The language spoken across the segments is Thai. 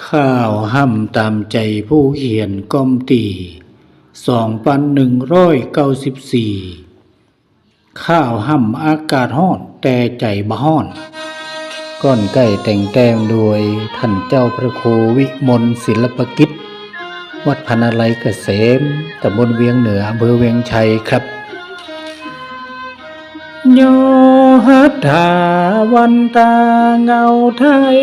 ข้าวห้ำตามใจผู้เขียนก้อมตี2194ข้าวห้ำอากาศฮ้อนแต่ใจบ่ฮ้อนก้อนไก่แต่งแต้มโดยท่านเจ้าพระครูวิมลศิลปกิจวัดพนาลัยเกษมตำบลเวียงเหนืออำเภอเวียงชัยครับโยหัตถาวันตาเงาไทย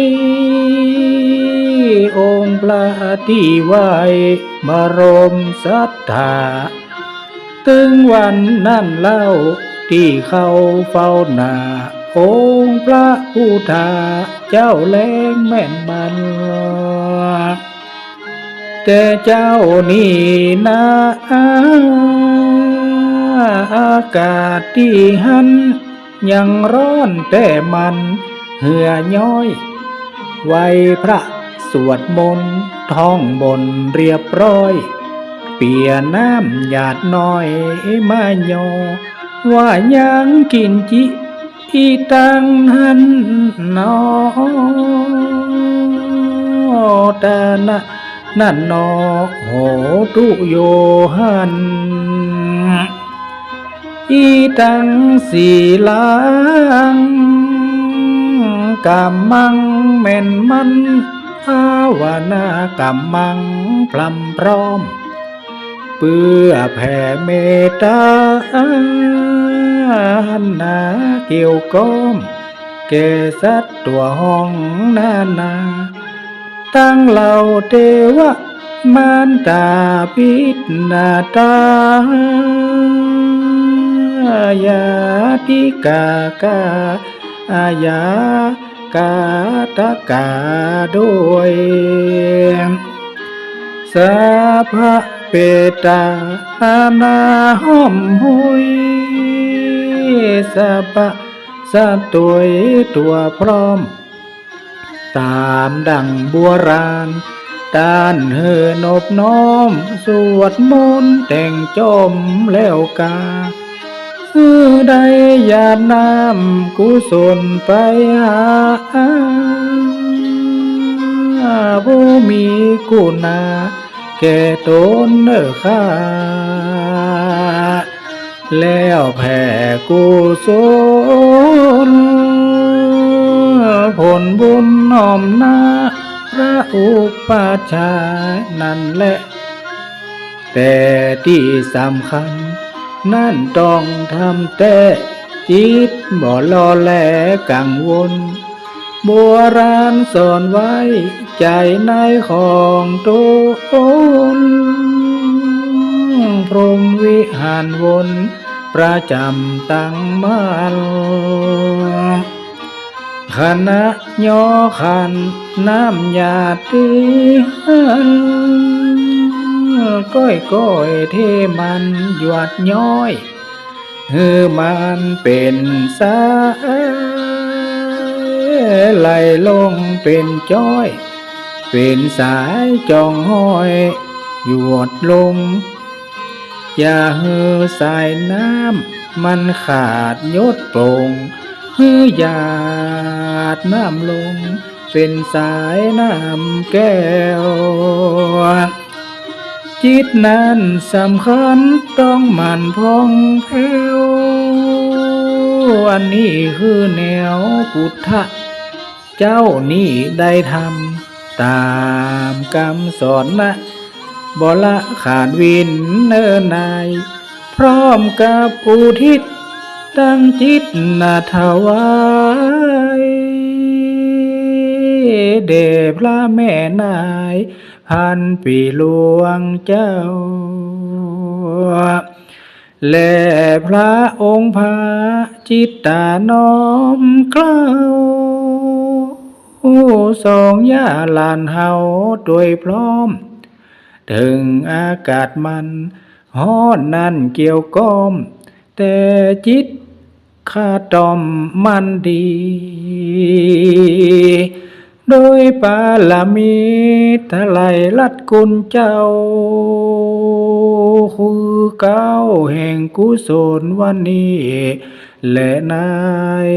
องค์พระที่ไหวบรมศรัทธาถึงวันนั้นเล่าที่เขาเฝ้าหน้าองค์พระผู้ทาเจ้าแรงแม่นมันแต่เจ้านี่นะอากาศที่หันยังร้อนแต่มันเหื่อย้อยไว้พระสวดมนต์ท่องบนเรียบร้อยเปียน้ำหยาดน้อยมาโยว่ายังกินจิอีตังหันนอตานะนั่นนอโหตุโยหันอีตังสีลังกัมมังแม่นมันภาวนากรรมังพลัมพร้อมเพื่อแผ่เมตตานาเกี่ยวก้อมแก่สัตว์ตัวห้องนานาตั้งเหล่าเทวะมารตาพิษนาตายาติกากาอายากาตกาด้วยสัพพะเปตานาห้อมหุยสัพพะสัตตัวตัวพร้อมตามดังบัวรานด้านเฮือนบน้อมสวดมนต์แต่งจมแล้วกาได้หยาดน้ำกุศลไปหาผู้มีกุณาแก่ตนเด้อข้าแล้วแผ่กุศลผลบุญน้อมหน้าพระอุปัชฌาย์นั่นแหละแต่ที่สำคัญนั่นต้องทำแต่จิตบ่ล้อแหลกังวลโบราณสอนไว้ใจในของตนพรหมวิหารวนประจำตั้งมันคณะย่อขันน้ำยาตีหันก้อยเทมันหยวดย้อยมันเป็นสายไหลลงเป็นจ้อยเป็นสายจองห้อยหยวดลงอย่าสายน้ำมันขาดยดโปร่งหยาดน้ำลงเป็นสายน้ำแก้วจิตนั้นสำคัญต้องหมั่นพองแผ้วอันนี้คือแนวพุทธะเจ้านี่ได้ทำตามคำสอนนะบ่ละขาดวินเนิ่นนายพร้อมกับอุทิศตั้งจิตนาถวายเดชพระแม่นายพันปีหลวงเจ้าและพระองค์พระจิตตาน้อมเกล้าสองย่าลานเฮาโดยพร้อมถึงอากาศมันฮ้อนนั่นเกี่ยวก้อมแต่จิตข้าตอมมันดีโดยปาลามีทลายลัดกุลเจ้าคือเก้าแห่งกุศลวันนี้และนาย